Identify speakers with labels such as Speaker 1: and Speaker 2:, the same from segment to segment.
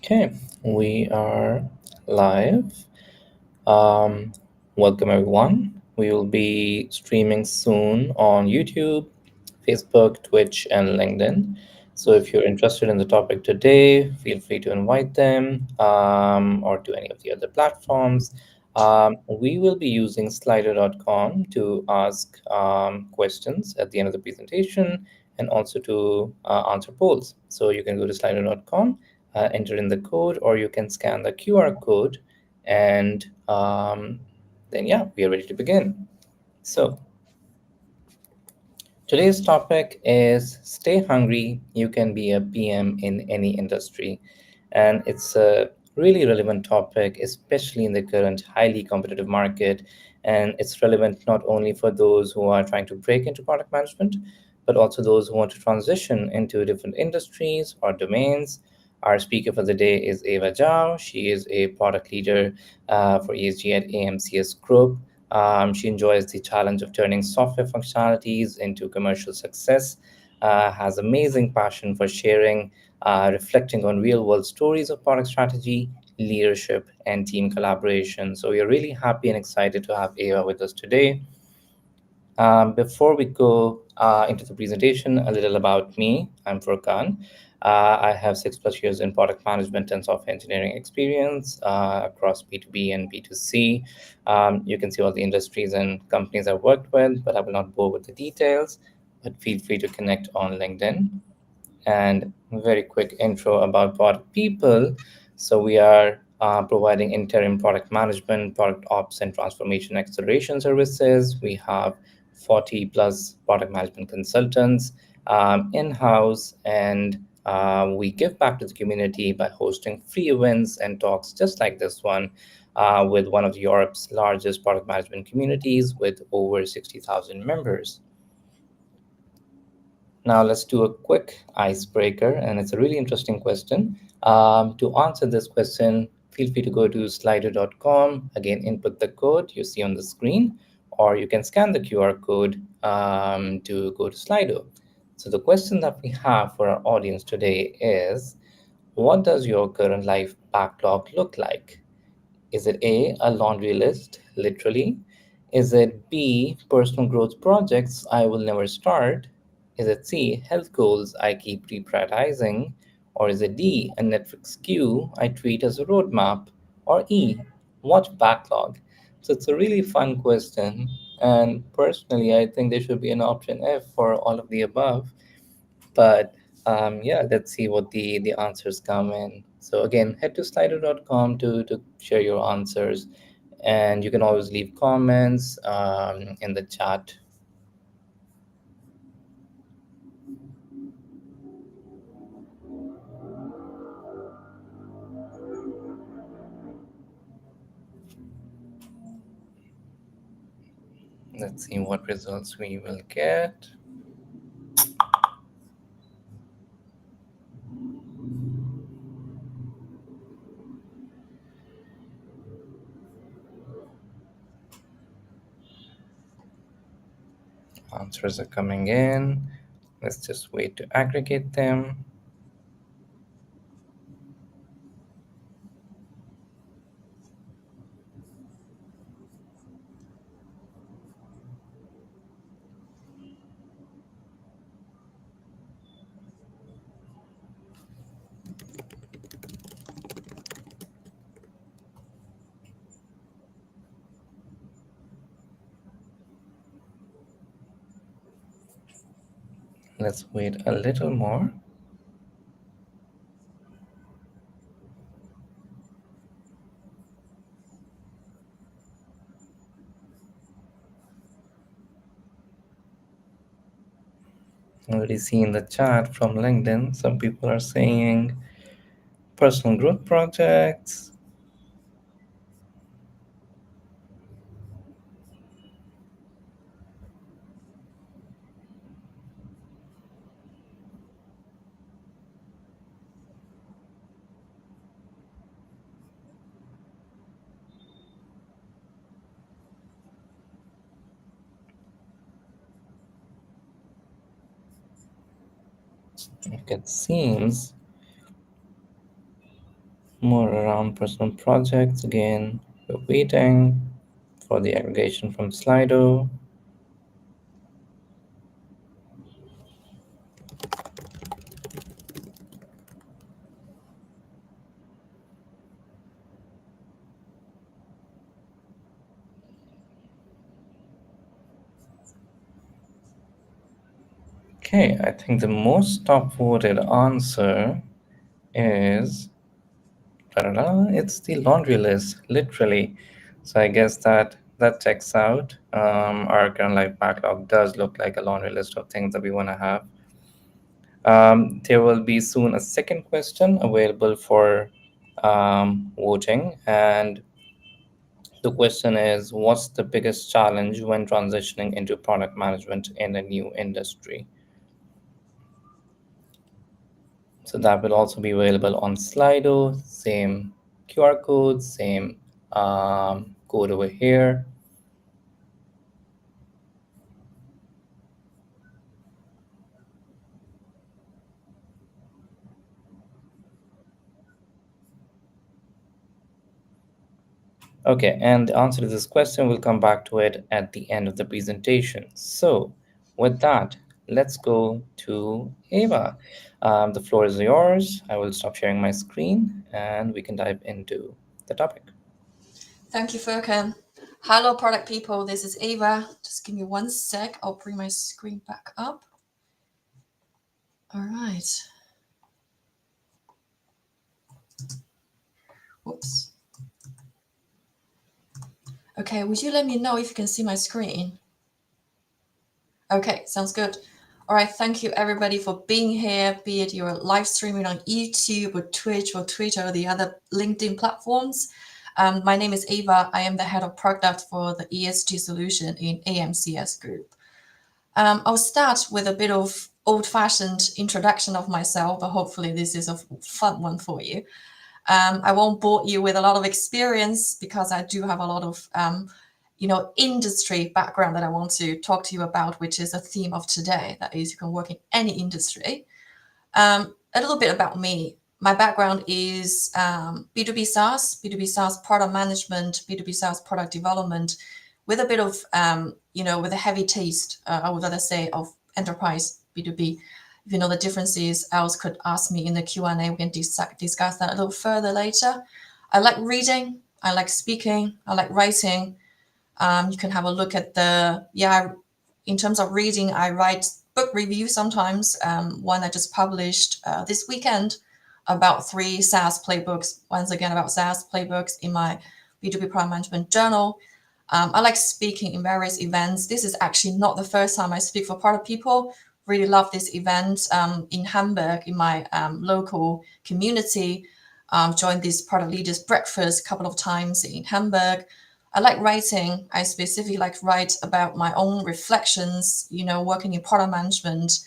Speaker 1: Okay, we are live. Um, Welcome everyone. We will be streaming soon on YouTube, Facebook, Twitch, and LinkedIn. So if you're interested in the topic today, feel free to invite them or to any of the other platforms. We will be using slido.com to ask questions at the end of the presentation and also to answer polls. So you can go to slido.com, enter in the code, or you can scan the QR code and then, yeah, we are ready to begin. So, today's topic is Stay Hungry. You can be a PM in any industry. And it's a really relevant topic, especially in the current highly competitive market. And it's relevant not only for those who are trying to break into product management, but also those who want to transition into different industries or domains. Our speaker for the day is Eva Gao. She is a product leader for ESG at AMCS Group. She enjoys the challenge of turning software functionalities into commercial success, has amazing passion for sharing, reflecting on real world stories of product strategy, leadership, and team collaboration. So we are really happy and excited to have Eva with us today. Before we go into the presentation, a little about me. I'm Furkan. I have 6+ years in product management and software engineering experience across B2B and B2C. You can see all the industries and companies I've worked with, but I will not bore with the details. But feel free to connect on LinkedIn. And very quick intro about Product People. So we are providing interim product management, product ops, and transformation acceleration services. We have 40 plus product management consultants in-house, and we give back to the community by hosting free events and talks just like this one with one of Europe's largest product management communities with over 60,000 members. Now let's do a quick icebreaker, and it's a really interesting question. To answer this question, feel free to go to slido.com. Again, input the code you see on the screen, or you can scan the QR code to go to Slido. So the question that we have for our audience today is, what does your current life backlog look like? Is it A, a laundry list, literally? Is it B, personal growth projects I will never start? Is it C, health goals I keep reprioritizing? Or is it D, a Netflix queue I treat as a roadmap? Or E, what backlog? So it's a really fun question. And personally, I think there should be an option F for all of the above. But yeah, let's see what the answers come in. So again, head to slido.com to share your answers. And you can always leave comments in the chat. Let's see what results we will get. Answers are coming in. Let's just wait to aggregate them. Let's wait a little more. Already see in the chat from LinkedIn, some people are saying personal growth projects. It seems More around personal projects. Again, we're waiting for the aggregation from Slido. Okay, I think the most top voted answer is it's the laundry list, literally. So I guess that checks out. Our current life backlog does look like a laundry list of things that we want to have. There will be soon a second question available for voting, and the question is, what's the biggest challenge when transitioning into product management in a new industry? So that will also be available on Slido, same QR code, same code over here. Okay, and the answer to this question, we'll come back to it at the end of the presentation. So with that, let's go to Eva. The floor is yours. I will stop sharing my screen and we can dive into the topic.
Speaker 2: Thank you, Furkan. Hello, product people. This is Eva. Just give me one sec. I'll bring my screen back up. All right. Whoops. Okay, would you let me know if you can see my screen? Okay, sounds good. All right, thank you everybody for being here, be it you're live streaming on YouTube or Twitch or Twitter or the other LinkedIn platforms. My name is Eva. I am the head of product for the ESG solution in AMCS Group. I'll start with a bit of old-fashioned introduction of myself, but hopefully this is a fun one for you. I won't bore you with a lot of experience because I do have a lot of industry background that I want to talk to you about, which is a theme of today. That is, you can work in any industry. A little bit about me. My background is B2B SaaS product management, B2B SaaS product development, with a bit of, with a heavy taste, I would rather say, of enterprise B2B. If you know the differences, else could ask me in the Q&A. We can discuss that a little further later. I like reading. I like speaking. I like writing. You can have a look at in terms of reading, I write book reviews sometimes. One I just published this weekend about 3 SaaS playbooks, once again about SaaS playbooks in my B2B product management journal. I like speaking in various events. This is actually not the first time I speak for product people. Really love this event in Hamburg in my local community. Joined this product leaders breakfast a couple of times in Hamburg. I like writing. I specifically like to write about my own reflections, working in product management.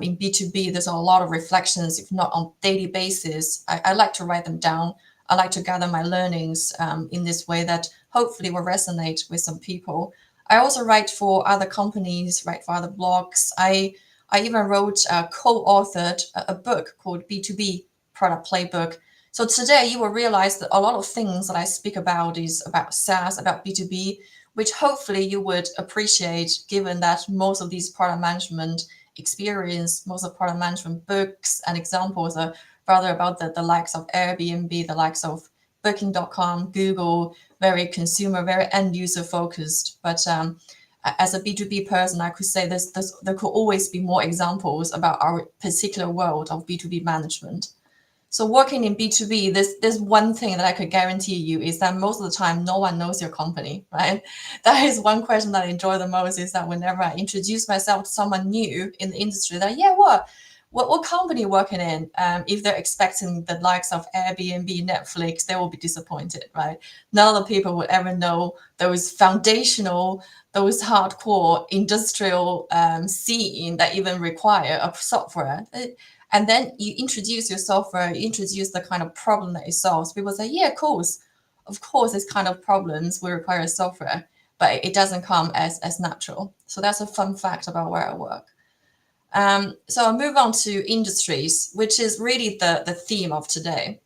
Speaker 2: In B2B, there's a lot of reflections, if not on daily basis. I like to write them down. I like to gather my learnings in this way that hopefully will resonate with some people. I also write for other companies, write for other blogs. I even co-authored a book called B2B Product Playbook. So today you will realize that a lot of things that I speak about is about SaaS, about B2B, which hopefully you would appreciate given that most of these product management experience, most of product management books and examples are rather about the likes of Airbnb, the likes of Booking.com, Google, very consumer, very end user focused. But as a B2B person, I could say there could always be more examples about our particular world of B2B management. So working in B2B, there's one thing that I could guarantee you is that most of the time, no one knows your company, right? That is one question that I enjoy the most is that whenever I introduce myself to someone new in the industry, that, what company working in? If they're expecting the likes of Airbnb, Netflix, they will be disappointed, right? None of the people will ever know those foundational, those hardcore industrial scene that even require a software. And then you introduce your software, you introduce the kind of problem that it solves. People say, yeah, of course, this kind of problems will require software, but it doesn't come as natural. So that's a fun fact about where I work. So I'll move on to industries, which is really the theme of today.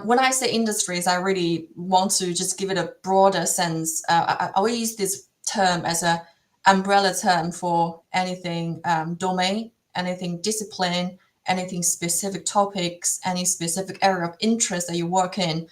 Speaker 2: When I say industries, I really want to just give it a broader sense. I will use this term as a umbrella term for anything domain, anything discipline, anything specific topics, any specific area of interest that you work in.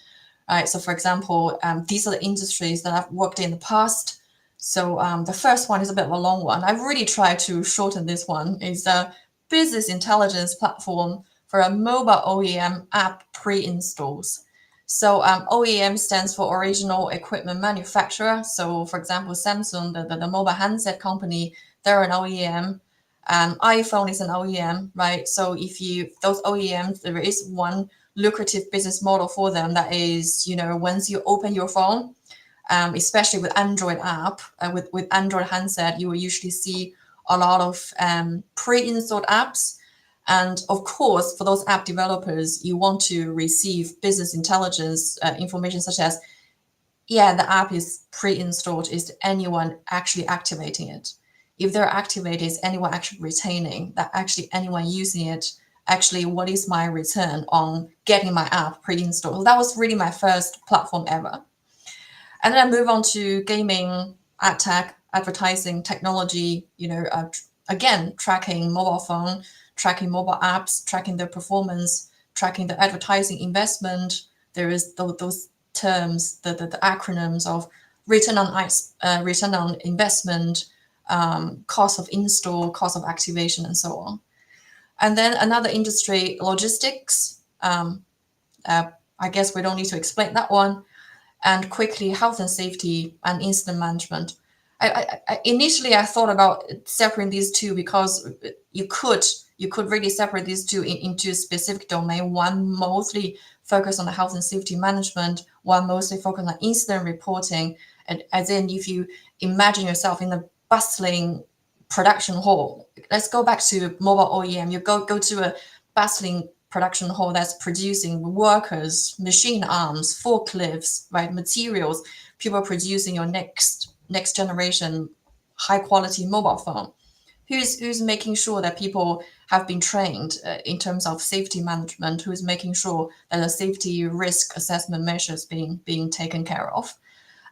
Speaker 2: Right. So, for example, these are the industries that I've worked in the past. So the first one is a bit of a long one. I've really tried to shorten this one. Is a business intelligence platform for a mobile OEM app pre-installs. So OEM stands for original equipment manufacturer. So for example, Samsung, the mobile handset company, they're an OEM. iPhone is an OEM, right? So if you, those OEMs, there is one lucrative business model for them. That is, once you open your phone, especially with Android app, with Android handset, you will usually see a lot of pre-installed apps. And of course, for those app developers, you want to receive business intelligence information such as, yeah, the app is pre-installed. Is anyone actually activating it? If they're activated, is anyone actually retaining that? Actually, anyone using it? Actually, what is my return on getting my app pre-installed? That was really my first platform ever. And then I move on to gaming, ad tech, advertising, technology, again, tracking mobile phone, tracking mobile apps, tracking their performance, tracking the advertising investment. There is those terms, the acronyms of return on investment, cost of install, cost of activation, and so on. And then another industry, logistics. I guess we don't need to explain that one. And quickly, health and safety and incident management. Initially I thought about separating these two because you could really separate these two into a specific domain. One mostly focused on the health and safety management, one mostly focused on incident reporting. And as in, if you imagine yourself in a bustling production hall, let's go back to mobile OEM. You go to a bustling production hall that's producing workers, machine arms, forklifts, right, materials, people producing your next generation high quality mobile phone. Who's making sure that people have been trained in terms of safety management? Who's making sure that the safety risk assessment measures being taken care of?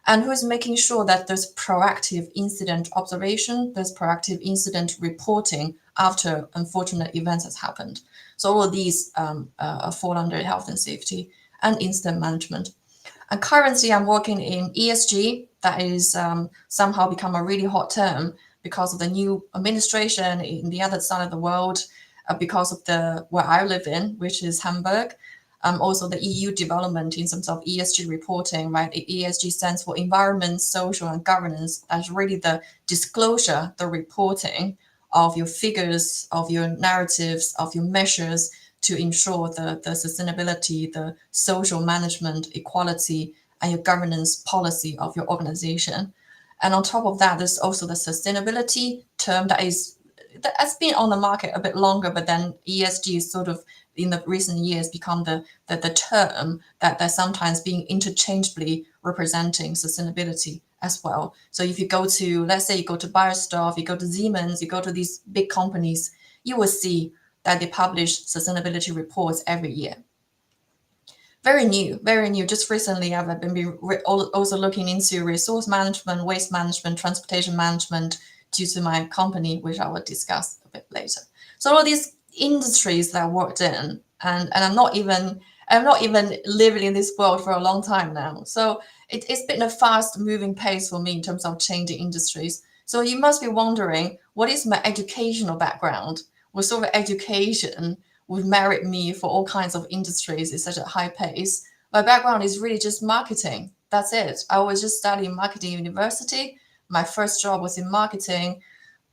Speaker 2: And who's making sure that there's proactive incident observation, there's proactive incident reporting after unfortunate events has happened. So all of these fall under health and safety and incident management. And currently I'm working in ESG. That is somehow become a really hot term because of the new administration in the other side of the world, because of the where I live in, which is Hamburg. Also the EU development in terms of ESG reporting, right? ESG stands for environment, social, and governance. That's really the disclosure, the reporting of your figures, of your narratives, of your measures to ensure the sustainability, the social management, equality, and your governance policy of your organization. And on top of that, there's also the sustainability term that has been on the market a bit longer, but then ESG is sort of in the recent years become the term that sometimes being interchangeably representing sustainability as well. So if you go to, let's say you go to Beiersdorf, you go to Siemens, you go to these big companies, you will see that they publish sustainability reports every year. Very new, very new. Just recently, I've been also looking into resource management, waste management, transportation management due to my company, which I will discuss a bit later. So all these industries that I worked in, and I'm not even living in this world for a long time now. So it's been a fast moving pace for me in terms of changing industries. So you must be wondering, what is my educational background? What sort of education would merit me for all kinds of industries at such a high pace? My background is really just marketing. That's it. I was just studying marketing university. My first job was in marketing.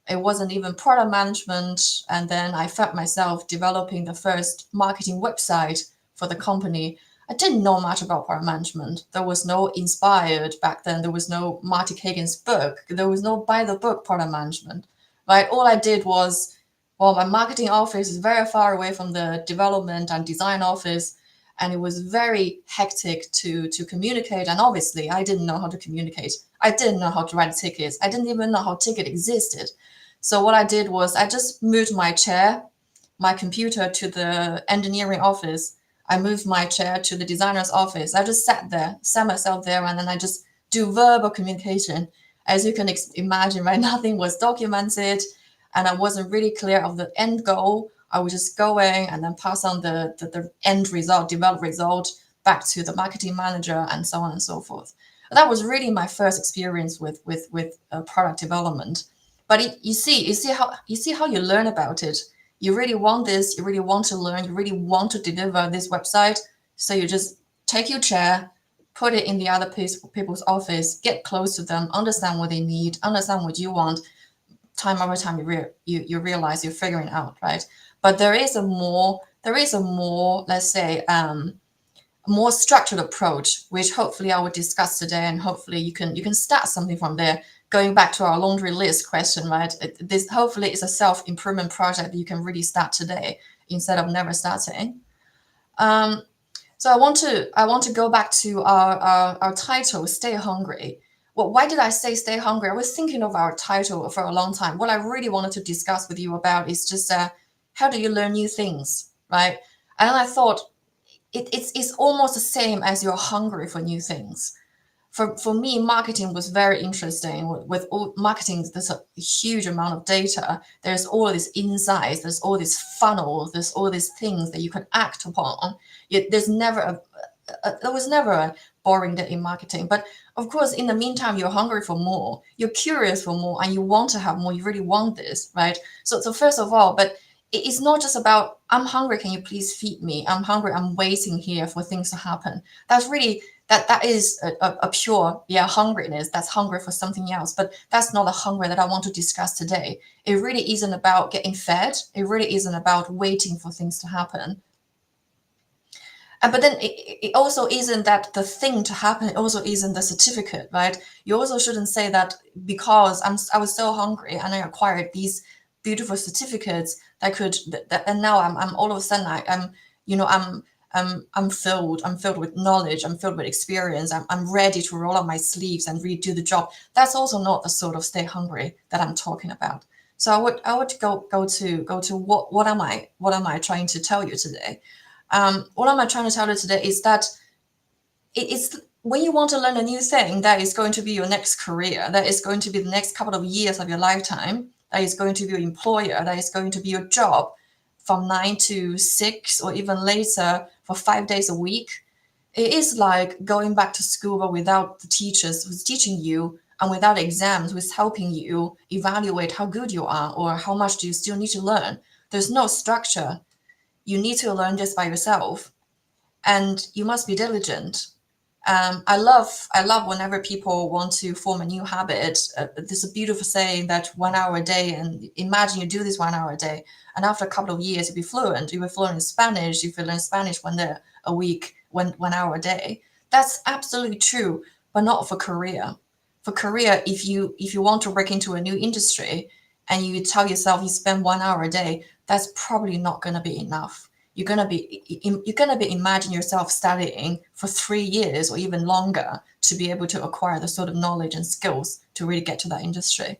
Speaker 2: It wasn't even product management. And then I found myself developing the first marketing website for the company. I didn't know much about product management. There was no Inspired back then. There was no Marty Kagan's book. There was no by the book product management, right? All I did was, well, my marketing office is very far away from the development and design office. And it was very hectic to communicate. And obviously, I didn't know how to communicate. I didn't know how to write tickets. I didn't even know how ticket existed. So what I did was I just moved my chair, my computer to the engineering office. I moved my chair to the designer's office. I just sat myself there, and then I just do verbal communication. As you can imagine, right, nothing was documented, and I wasn't really clear of the end goal. I was just going and then pass on the end result, developed result back to the marketing manager, and so on and so forth. That was really my first experience with product development. But you see how you learn about it. You really want this, you really want to learn, you really want to deliver this website. So you just take your chair, put it in the other people's office, get close to them, understand what they need, understand what you want. Time over time, you realize you're figuring out, right? But there is a more, let's say, more structured approach, which hopefully I will discuss today, and hopefully you can start something from there. Going back to our laundry list question, right? This hopefully is a self-improvement project that you can really start today instead of never starting. So I want to go back to our title, Stay Hungry. Well, why did I say stay hungry? I was thinking of our title for a long time. What I really wanted to discuss with you about is just how do you learn new things, right? And I thought it's almost the same as you're hungry for new things. For me, marketing was very interesting. With all marketing, there's a huge amount of data. There's all these insights. There's all these funnels. There's all these things that you can act upon. There was never a boring day in marketing. But of course, in the meantime, you're hungry for more. You're curious for more, and you want to have more. You really want this, right? So first of all, but it's not just about I'm hungry. Can you please feed me? I'm hungry. I'm waiting here for things to happen. That's really that is a pure hungriness. That's hungry for something else. But that's not the hunger that I want to discuss today. It really isn't about getting fed. It really isn't about waiting for things to happen. But then it also isn't that the thing to happen. It also isn't the certificate, right? You also shouldn't say that because I was so hungry and I acquired these beautiful certificates and now I'm all of a sudden I'm filled with knowledge. I'm filled with experience. I'm ready to roll up my sleeves and really do the job. That's also not the sort of stay hungry that I'm talking about. So I would go to what am I trying to tell you today? What am I trying to tell you today is that it's when you want to learn a new thing that is going to be your next career, that is going to be the next couple of years of your lifetime, that is going to be your employer, that is going to be your job from 9 to 6 or even later for 5 days a week. It is like going back to school but without the teachers who's teaching you and without exams who's helping you evaluate how good you are or how much do you still need to learn. There's no structure. You need to learn this by yourself, and you must be diligent. I love whenever people want to form a new habit. There's a beautiful saying that 1 hour a day, and imagine you do this 1 hour a day, and after a couple of years, you'll be fluent. You'll be fluent in Spanish. You will learn Spanish 1 day a week, 1 hour a day. That's absolutely true, but not for career. For career, if you want to break into a new industry, and you tell yourself you spend 1 hour a day, that's probably not going to be enough. You're gonna be imagine yourself studying for 3 years or even longer to be able to acquire the sort of knowledge and skills to really get to that industry.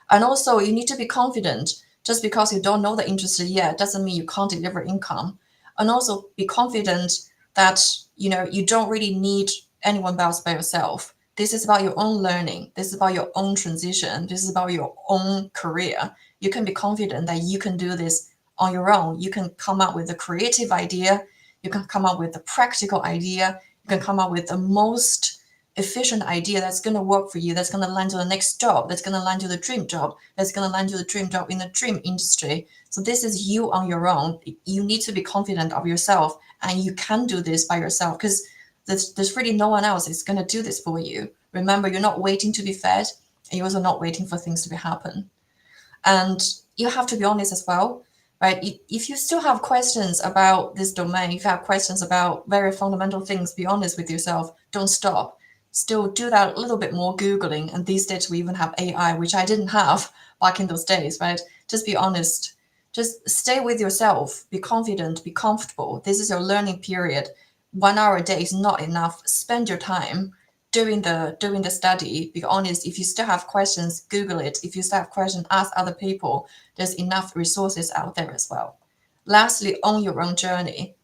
Speaker 2: And also, you need to be confident. Just because you don't know the industry yet doesn't mean you can't deliver income. And also be confident that you don't really need anyone else by yourself. This is about your own learning. This is about your own transition. This is about your own career. You can be confident that you can do this on your own. You can come up with a creative idea. You can come up with a practical idea. You can come up with the most efficient idea that's going to work for you, that's going to land you the next job, that's going to land you the dream job, that's going to land you the dream job in the dream industry. So this is you on your own. You need to be confident of yourself, and you can do this by yourself because there's really no one else is going to do this for you. Remember, you're not waiting to be fed, and you're also not waiting for things to happen. And you have to be honest as well, right? If you still have questions about this domain, if you have questions about very fundamental things, be honest with yourself. Don't stop. Still do that a little bit more Googling. And these days we even have AI, which I didn't have back in those days, right? Just be honest. Just stay with yourself. Be confident. Be comfortable. This is your learning period. 1 hour a day is not enough. Spend your time doing the study. Be honest. If you still have questions, Google it. If you still have questions, ask other people. There's enough resources out there as well. Lastly, own your own journey.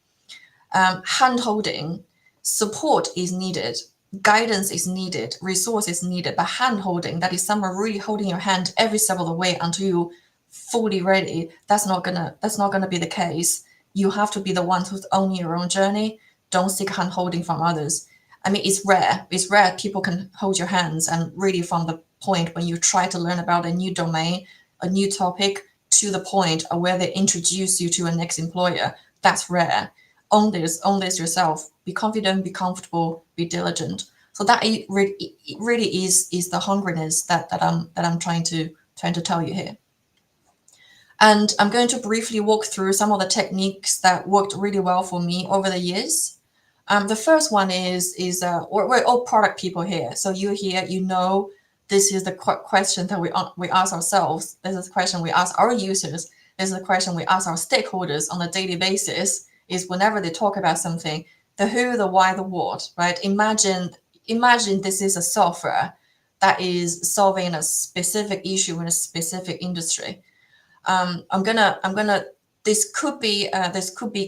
Speaker 2: hand-holding, support is needed, guidance is needed, resource is needed, but hand-holding, that is someone really holding your hand every step of the way until you fully ready, that's not gonna be the case. You have to be the one who's owning your own journey. Don't seek hand-holding from others. I mean, it's rare people can hold your hands, and really from the point when you try to learn about a new domain, a new topic, to the point of where they introduce you to a next employer, that's rare. Own this yourself. Be confident, be comfortable, be diligent. So that it really is the hungriness that I'm trying to tell you here. And I'm going to briefly walk through some of the techniques that worked really well for me over the years. The first one is we're all product people here. So you here, you know, this is the question that we ask ourselves. This is the question we ask our users. This is the question we ask our stakeholders on a daily basis, is whenever they talk about something, the who, the why, the what, right? Imagine this is a software that is solving a specific issue in a specific industry. I'm gonna. This could be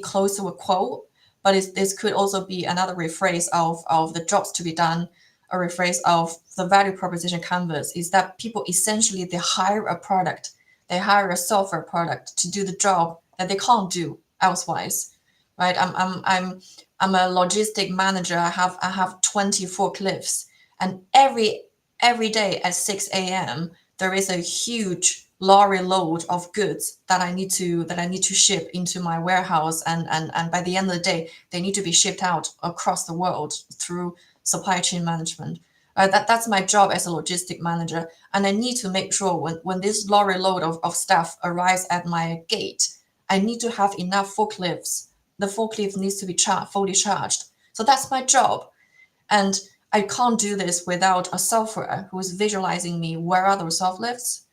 Speaker 2: close to a quote, but this could also be another rephrase of the jobs to be done, a rephrase of the value proposition canvas. Is that people essentially they hire a product, they hire a software product to do the job that they can't do elsewise, right? I'm a logistic manager. I have 20 forklifts, and every day at 6 a.m. there is a huge lorry load of goods that I need to ship into my warehouse, and by the end of the day they need to be shipped out across the world through supply chain management. That's my job as a logistic manager, and I need to make sure when this lorry load of stuff arrives at my gate, I need to have enough forklifts. The forklift needs to be fully charged. So that's my job, and I can't do this without a software who is visualizing me where are those forklifts,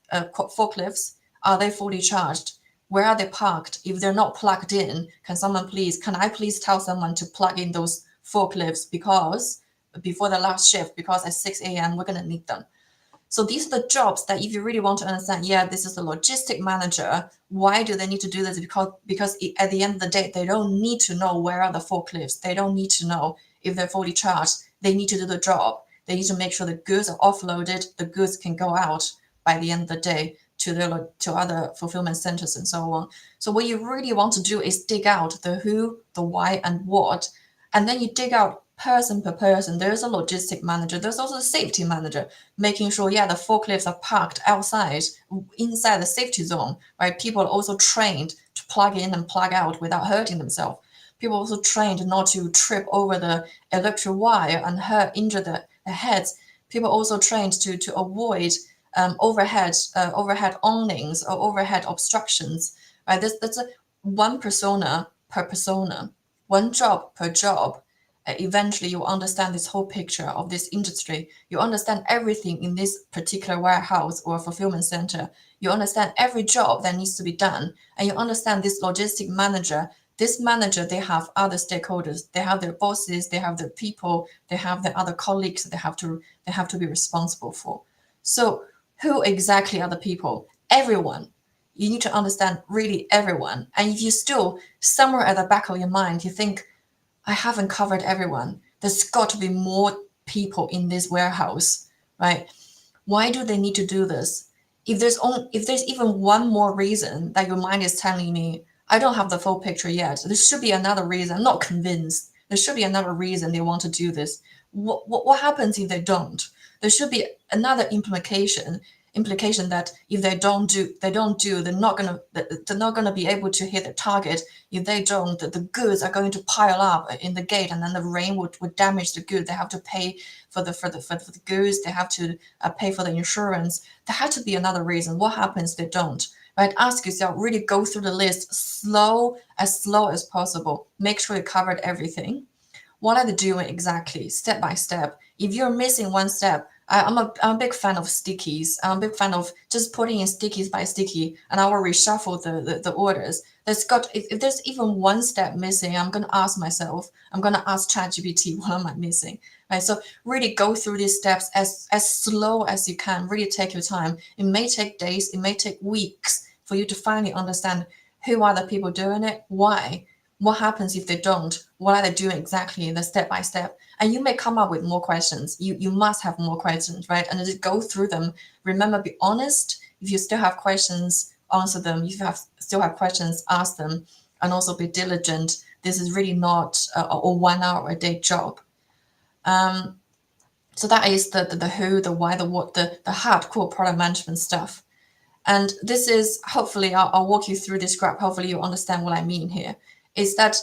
Speaker 2: are they fully charged? Where are they parked? If they're not plugged in, can I please tell someone to plug in those forklifts because before the last shift, because at 6 a.m. we're gonna need them. So these are the jobs that if you really want to understand, yeah, this is the logistic manager. Why do they need to do this? Because at the end of the day, they don't need to know where are the forklifts. They don't need to know if they're fully charged. They need to do the job. They need to make sure the goods are offloaded. The goods can go out by the end of the day to other fulfillment centers and so on. So what you really want to do is dig out the who, the why, and what, and then you dig out person per person. There's a logistic manager. There's also a safety manager, making sure, yeah, the forklifts are parked outside, inside the safety zone, right? People are also trained to plug in and plug out without hurting themselves. People are also trained not to trip over the electric wire and injure the heads. People are also trained to avoid overhead awnings or overhead obstructions, right? That's one persona per persona, one job per job. Eventually, you understand this whole picture of this industry. You understand everything in this particular warehouse or fulfillment center. You understand every job that needs to be done, and you understand this logistic manager. This manager, they have other stakeholders. They have their bosses. They have their people. They have their other colleagues. They have to be responsible for. So who exactly are the people? Everyone. You need to understand really everyone. And if you still, somewhere at the back of your mind, you think, I haven't covered everyone. There's got to be more people in this warehouse, right? Why do they need to do this? If there's even one more reason that your mind is telling me, I don't have the full picture yet. There should be another reason. I'm not convinced. There should be another reason they want to do this. What happens if they don't? There should be another implication that if they don't do, they're not gonna be able to hit the target. If they don't, the goods are going to pile up in the gate, and then the rain would damage the good. They have to pay for the goods. They have to pay for the insurance. There had to be another reason. What happens if they don't? Right? Ask yourself. Really go through the list slow as possible. Make sure you covered everything. What are they doing exactly, step by step? If you're missing one step, I'm a big fan of stickies. I'm a big fan of just putting in stickies by sticky, and I will reshuffle the orders. If there's even one step missing, I'm gonna ask myself. I'm gonna ask ChatGPT, what am I missing? Right. So really go through these steps as slow as you can. Really take your time. It may take days. It may take weeks for you to finally understand who are the people doing it. Why What happens if they don't? What are they doing exactly, the step by step? And you may come up with more questions. You must have more questions, right? And just go through them. Remember, be honest. If you still have questions, answer them. If you still have questions, ask them. And also be diligent. This is really not a 1 hour a day job. So that is the who, the why, the what, the hardcore product management stuff. And this is, hopefully, I'll walk you through this graph. Hopefully you understand what I mean here, is that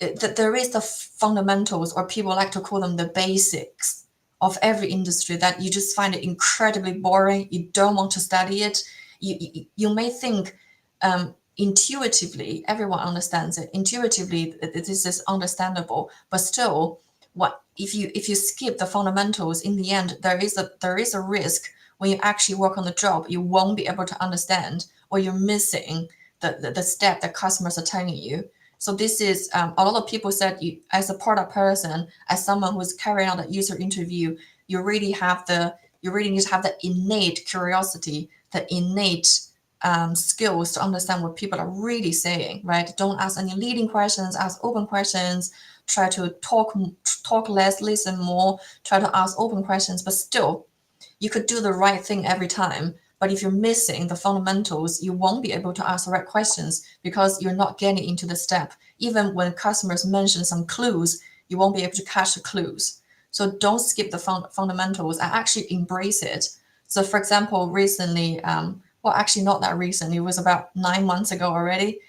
Speaker 2: there is the fundamentals, or people like to call them the basics of every industry, that you just find it incredibly boring. You don't want to study it. You may think intuitively, everyone understands it. Intuitively, this is understandable, but still, what if you skip the fundamentals? In the end, there is a risk when you actually work on the job, you won't be able to understand, or you're missing the step that customers are telling you. So this is a lot of people said, you, as a product person, as someone who's carrying out a user interview, you really need to have the innate curiosity, the innate skills to understand what people are really saying, right? Don't ask any leading questions, ask open questions. Try to talk less, listen more. Try to ask open questions, but still, you could do the right thing every time. But if you're missing the fundamentals, you won't be able to ask the right questions, because you're not getting into the step. Even when customers mention some clues, you won't be able to catch the clues. So don't skip the fundamentals. I actually embrace it. So for example, recently, well, actually not that recent, it was about 9 months ago already,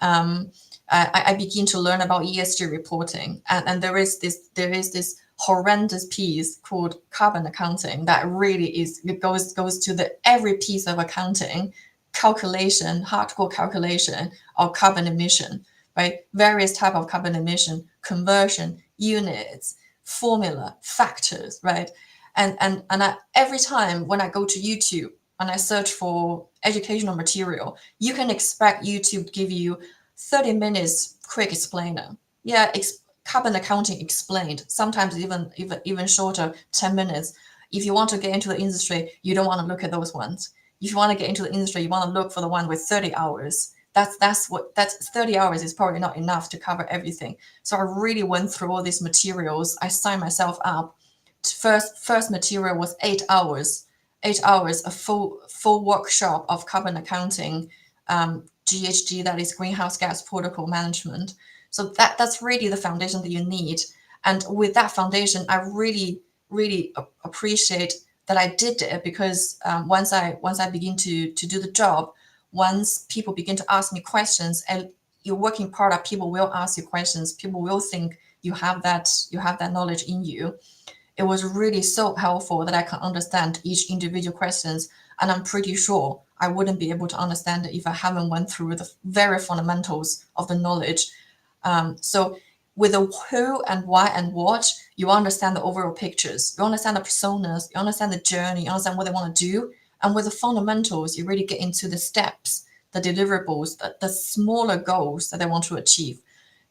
Speaker 2: I begin to learn about ESG reporting, and there is this horrendous piece called carbon accounting that really goes to the every piece of accounting calculation, hardcore calculation of carbon emission, right? Various type of carbon emission, conversion, units, formula, factors, right? And every time when I go to YouTube and I search for educational material, you can expect YouTube to give you 30 minutes quick explainer. Yeah, carbon accounting explained. Sometimes even shorter, 10 minutes. If you want to get into the industry, you don't want to look at those ones. If you want to get into the industry, you want to look for the one with 30 hours. That's 30 hours is probably not enough to cover everything. So I really went through all these materials. I signed myself up. First material was 8 hours. 8 hours, a full workshop of carbon accounting, GHG, that is greenhouse gas protocol management. So that's really the foundation that you need. And with that foundation, I really appreciate that I did it, because once I begin to do the job, once people begin to ask me questions, and you're working product, people will ask you questions. People will think you have that knowledge in you. It was really so helpful that I can understand each individual questions, and I'm pretty sure I wouldn't be able to understand it if I haven't went through the very fundamentals of the knowledge. So with the who and why and what, you understand the overall pictures, you understand the personas, you understand the journey, you understand what they want to do. And with the fundamentals, you really get into the steps, the deliverables, the smaller goals that they want to achieve.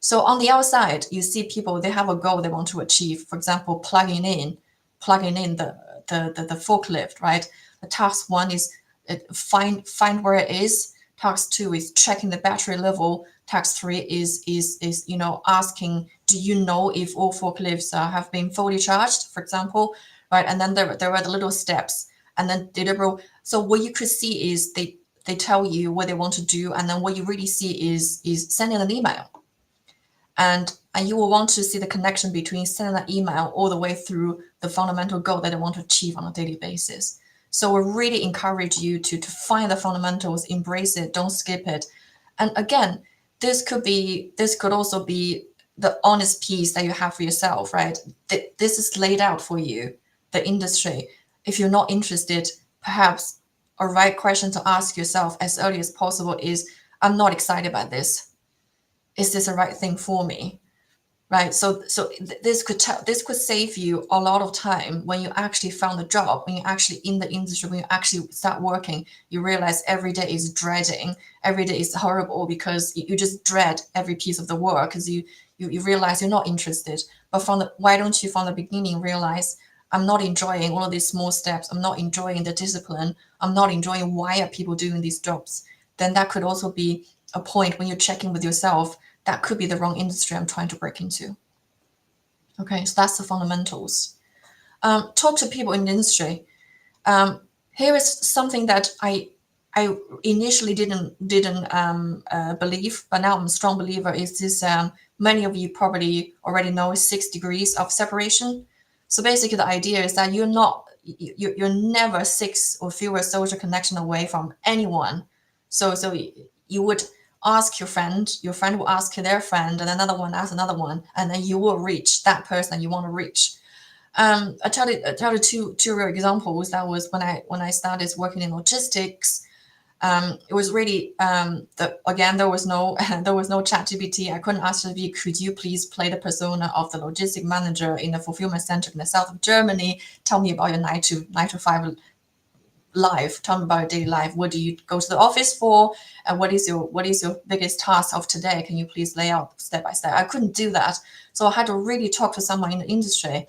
Speaker 2: So on the outside, you see people, they have a goal they want to achieve. For example, plugging in the forklift, right? The task one is find where it is. Task two is checking the battery level. Task three is asking, do you know if all forklifts have been fully charged, for example, right? And then there are the little steps, and then deliverable. So what you could see is they tell you what they want to do, and then what you really see is sending an email. And you will want to see the connection between sending that email all the way through the fundamental goal that they want to achieve on a daily basis. So we really encourage you to find the fundamentals, embrace it, don't skip it. And again, this could also be the honest piece that you have for yourself, right? This is laid out for you, the industry. If you're not interested, perhaps a right question to ask yourself as early as possible is, I'm not excited about this. Is this the right thing for me? Right. So this could save you a lot of time when you actually found a job, when you're actually in the industry, when you actually start working. You realize every day is dreading. Every day is horrible, because you just dread every piece of the work, because you realize you're not interested. But why don't you from the beginning realize, I'm not enjoying all of these small steps. I'm not enjoying the discipline. I'm not enjoying why are people doing these jobs. Then that could also be a point when you're checking with yourself that could be the wrong industry I'm trying to break into. Okay, so that's the fundamentals. Talk to people in the industry. Here is something that I initially didn't believe, but now I'm a strong believer. Is this? Many of you probably already know 6 degrees of separation. So basically, the idea is that you're never 6 or fewer social connection away from anyone. So you would ask your friend will ask their friend, and another one asks another one, and then you will reach that person you want to reach. I tell you two real examples. That was when I started working in logistics. It was really again there was no ChatGPT. I couldn't ask ChatGPT, could you please play the persona of the logistic manager in the fulfillment center in the south of Germany? Tell me about your 9 to 5 life. Tell me about your daily life. What do you go to the office for? And what is your biggest task of today? Can you please lay out step by step? I couldn't do that, so I had to really talk to someone in the industry.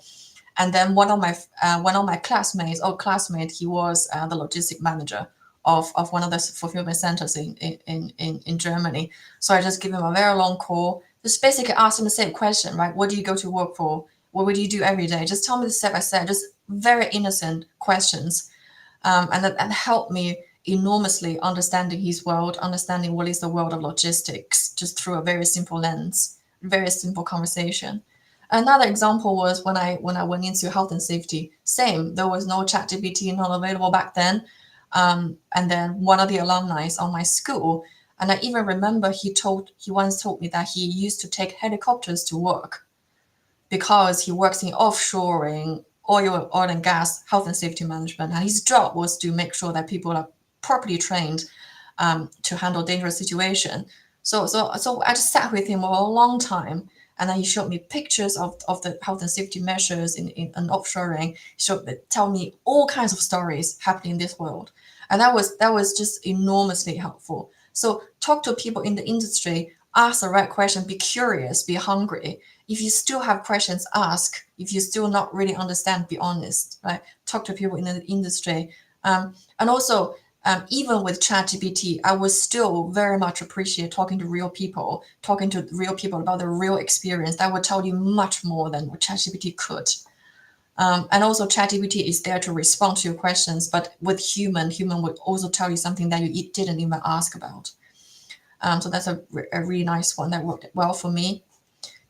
Speaker 2: And then one of my classmates, he was the logistic manager of one of the fulfillment centers in Germany. So I just give him a very long call, just basically ask him the same question, right? What do you go to work for? What do you do every day? Just tell me the step by step, just very innocent questions. And that helped me enormously understanding his world, understanding what is the world of logistics, just through a very simple lens, very simple conversation. Another example was when I went into health and safety. Same, there was no ChatGPT not available back then. And then one of the alumni on my school, and I even remember he once told me that he used to take helicopters to work because he works in offshoring, oil and gas, health and safety management, and his job was to make sure that people are properly trained to handle dangerous situation. So I just sat with him for a long time, and then he showed me pictures of the health and safety measures in offshoring. Tell me all kinds of stories happening in this world, and that was just enormously helpful. So talk to people in the industry, ask the right question, be curious, be hungry. If you still have questions, ask. If you still not really understand, be honest, right? Talk to people in the industry. And also, even with ChatGPT, I would still very much appreciate talking to real people about their real experience. That would tell you much more than what ChatGPT could. And also, ChatGPT is there to respond to your questions, but with human would also tell you something that you didn't even ask about. So that's a really nice one that worked well for me.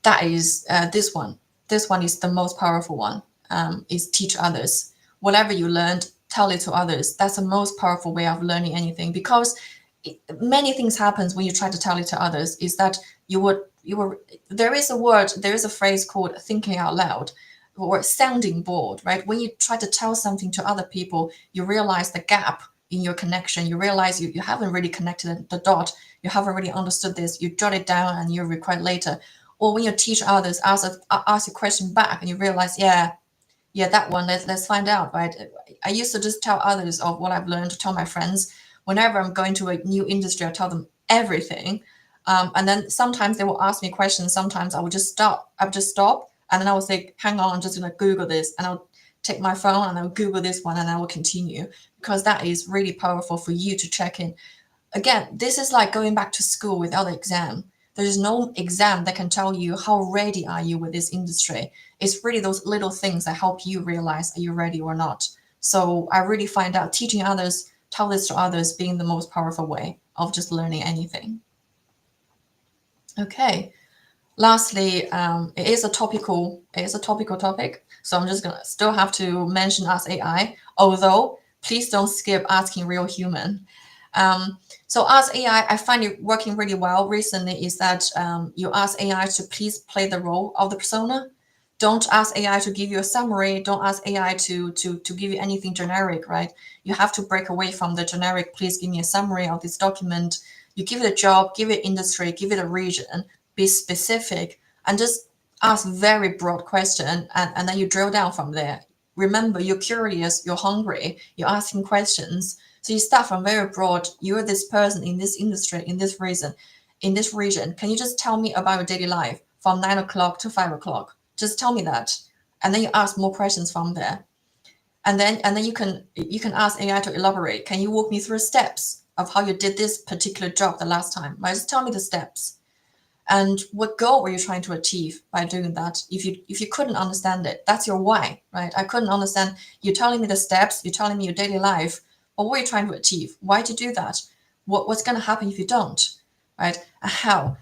Speaker 2: That is this one. This one is the most powerful one. Is teach others. Whatever you learned, tell it to others. That's the most powerful way of learning anything, because many things happens when you try to tell it to others. Is that there is a phrase called thinking out loud or sounding board, right? When you try to tell something to other people, you realize the gap in your connection. You realize you haven't really connected the dot. You haven't really understood this. You jot it down and you record later. Or when you teach others, ask a question back, and you realize, yeah, that one. Let's find out, right? I used to just tell others of what I've learned, to tell my friends. Whenever I'm going to a new industry, I tell them everything, and then sometimes they will ask me questions. Sometimes I would just stop. And then I will say, "Hang on, I'm just gonna Google this," and I'll take my phone and I'll Google this one, and I will continue, because that is really powerful for you to check in. Again, this is like going back to school without an exam. There is no exam that can tell you how ready are you with this industry. It's really those little things that help you realize, are you ready or not. So I really find out teaching others, tell this to others, being the most powerful way of just learning anything. Okay. Lastly, it is a topical topic. So I'm just gonna still have to mention Ask AI, although please don't skip asking real human. So Ask AI, I find it working really well recently, is that you ask AI to please play the role of the persona. Don't ask AI to give you a summary. Don't ask AI to give you anything generic, right? You have to break away from the generic, please give me a summary of this document. You give it a job, give it industry, give it a region, be specific, and just ask very broad question, and then you drill down from there. Remember, you're curious, you're hungry, you're asking questions. So you start from very broad. You're this person in this industry, in this region. Can you just tell me about your daily life from 9 o'clock to 5 o'clock? Just tell me that. And then you ask more questions from there. And then you can ask AI to elaborate. Can you walk me through steps of how you did this particular job the last time? Right? Just tell me the steps. And what goal were you trying to achieve by doing that? If you couldn't understand it, that's your why, right? I couldn't understand. You're telling me the steps, you're telling me your daily life, but what are you trying to achieve? Why do you do that? What's going to happen if you don't, right? How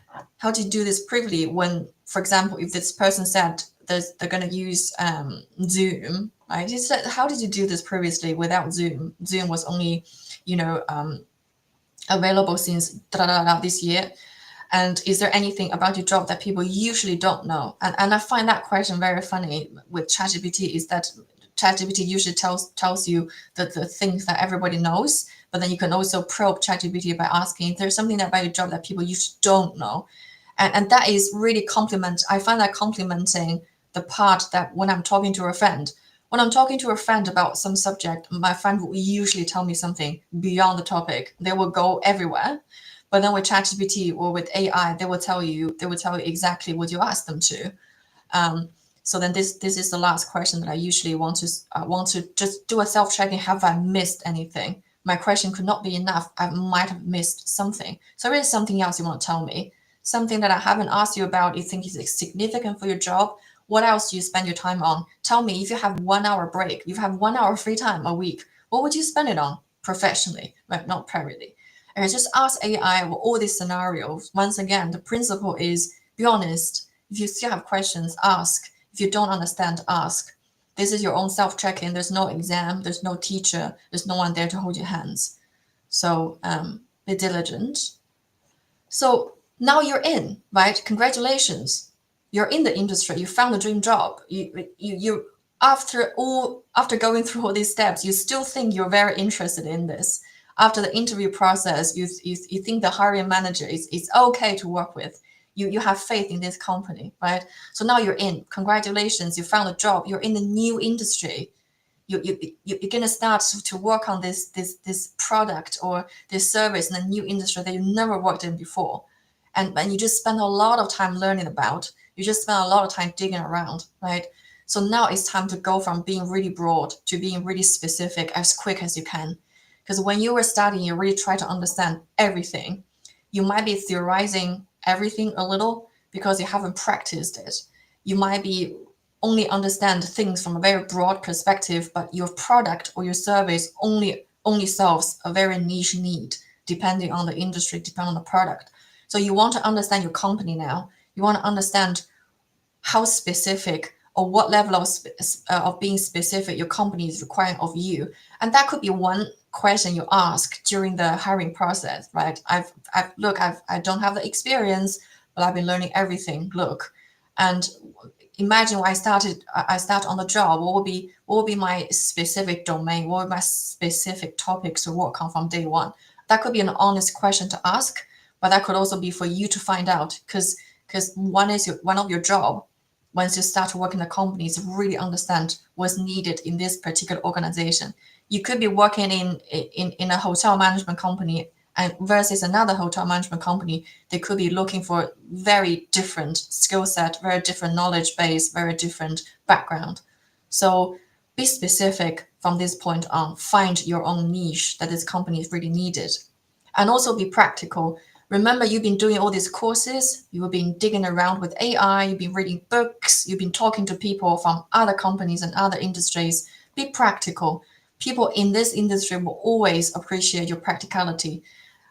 Speaker 2: do you do this privily when, for example, if this person said they're going to use Zoom, right? You said, how did you do this previously without Zoom? Zoom was only, available since this year. And is there anything about your job that people usually don't know? And I find that question very funny with ChatGPT, is that ChatGPT usually tells you the things that everybody knows, but then you can also probe ChatGPT by asking if there's something about your job that people usually don't know. And that is really I find that complimenting the part that when I'm talking to a friend, when I'm talking to a friend about some subject, my friend will usually tell me something beyond the topic. They will go everywhere. But then with ChatGPT or with AI, they will tell you exactly what you ask them to. So then this is the last question that I usually want to just do a self-checking. Have I missed anything? My question could not be enough. I might have missed something. So there is something else you want to tell me, something that I haven't asked you about, you think is significant for your job. What else do you spend your time on? Tell me, if you have 1 hour break, you have 1 hour free time a week, what would you spend it on professionally, right? Not privately. And just ask AI all these scenarios. Once again, the principle is be honest. If you still have questions, ask. If you don't understand, ask. This is your own self-check-in. There's no exam. There's no teacher. There's no one there to hold your hands. So be diligent. So now you're in, right? Congratulations. You're in the industry. You found a dream job. You after going through all these steps, you still think you're very interested in this. After the interview process, you think the hiring manager is okay to work with. You have faith in this company, right? So now you're in. Congratulations, you found a job. You're in the new industry. You're gonna start to work on this product or this service in a new industry that you never worked in before, and you just spend a lot of time learning about. You just spend a lot of time digging around, right? So now it's time to go from being really broad to being really specific as quick as you can. Because when you were studying, you really try to understand everything. You might be theorizing everything a little because you haven't practiced it. You might be only understand things from a very broad perspective, but your product or your service only solves a very niche need, depending on the industry, depending on the product. So you want to understand your company now. You want to understand how specific or what level of being specific your company is requiring of you. And that could be one question you ask during the hiring process, right? I don't have the experience, but I've been learning everything. Look, and imagine when I start on the job, what would be my specific domain? What would my specific topics to work on from day one? That could be an honest question to ask, but that could also be for you to find out, because one of your job once you start to work in the company is really understand what's needed in this particular organization. You could be working in a hotel management company and versus another hotel management company, they could be looking for very different skill set, very different knowledge base, very different background. So be specific from this point on. Find your own niche that this company is really needed. And also be practical. Remember, you've been doing all these courses, you've been digging around with AI, you've been reading books, you've been talking to people from other companies and other industries. Be practical. People in this industry will always appreciate your practicality.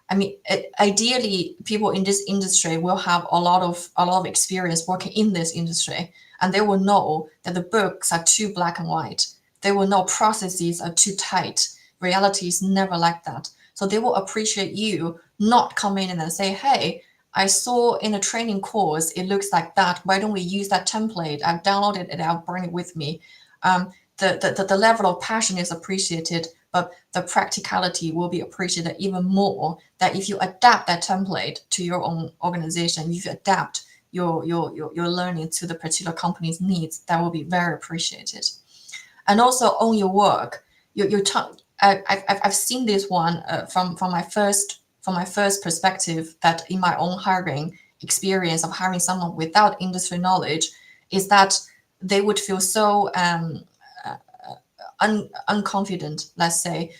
Speaker 2: I mean, ideally, people in this industry will have a lot of experience working in this industry, and they will know that the books are too black and white. They will know processes are too tight. Reality is never like that. So they will appreciate you not coming in and say, "Hey, I saw in a training course it looks like that. Why don't we use that template? I've downloaded it. I'll bring it with me." The level of passion is appreciated, but the practicality will be appreciated even more. That if you adapt that template to your own organization, if you adapt your learning to the particular company's needs, that will be very appreciated. And also own your work. I've seen this one from my first perspective, that in my own hiring experience of hiring someone without industry knowledge, is that they would feel so unconfident, let's say,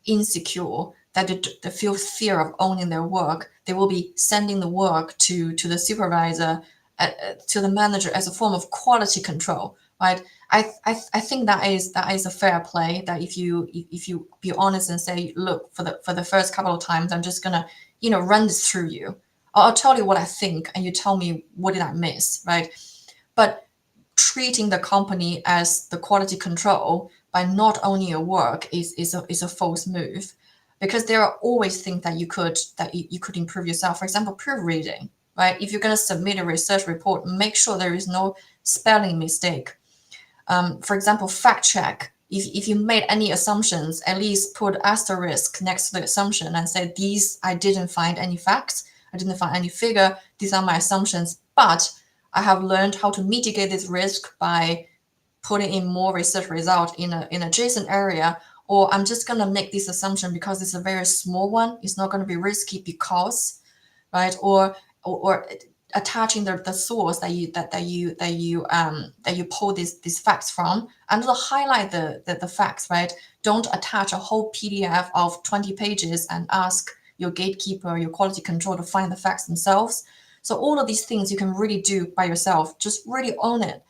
Speaker 2: insecure, that they feel fear of owning their work, they will be sending the work to the supervisor, to the manager as a form of quality control, right? I think that is a fair play. That if you be honest and say, look, for the first couple of times, I'm just gonna run this through you. I'll tell you what I think, and you tell me what did I miss, right? But treating the company as the quality control by not owning your work is a false move, because there are always things that you could improve yourself. For example, proofreading, right? If you're going to submit a research report, make sure there is no spelling mistake. For example, fact check. If you made any assumptions, at least put asterisk next to the assumption and say, these, I didn't find any facts, I didn't find any figure, these are my assumptions, but I have learned how to mitigate this risk by putting in more research result in an adjacent area, or I'm just gonna make this assumption because it's a very small one. It's not gonna be risky because, right? Or attaching the source that you pull these facts from, and to highlight the facts, right? Don't attach a whole PDF of 20 pages and ask your gatekeeper, your quality control to find the facts themselves. So all of these things you can really do by yourself. Just really own it.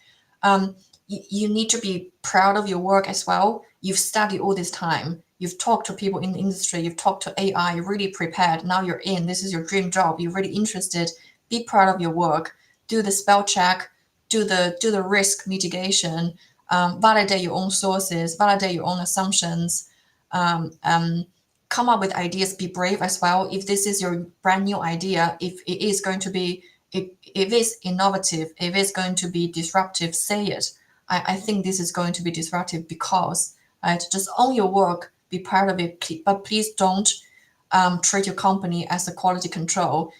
Speaker 2: You need to be proud of your work as well. You've studied all this time. You've talked to people in the industry. You've talked to AI. You're really prepared. Now you're in. This is your dream job. You're really interested. Be proud of your work. Do the spell check. Do the risk mitigation. Validate your own sources. Validate your own assumptions. Come up with ideas. Be brave as well. If this is your brand new idea, if it is going to be, if it's innovative, if it's going to be disruptive, say it. I think this is going to be disruptive because, right, just own your work, be proud of it, but please don't treat your company as a quality control,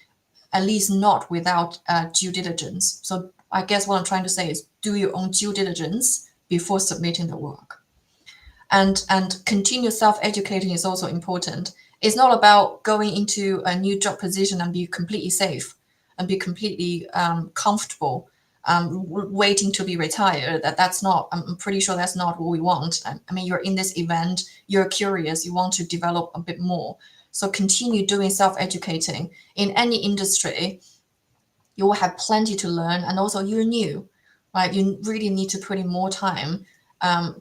Speaker 2: at least not without due diligence. So I guess what I'm trying to say is do your own due diligence before submitting the work. And continue self-educating is also important. It's not about going into a new job position and be completely safe and be completely comfortable, waiting to be retired. That's not, I'm pretty sure that's not what we want. I mean, you're in this event, you're curious, you want to develop a bit more. So continue doing self-educating. In any industry, you will have plenty to learn, and also you're new, right? You really need to put in more time,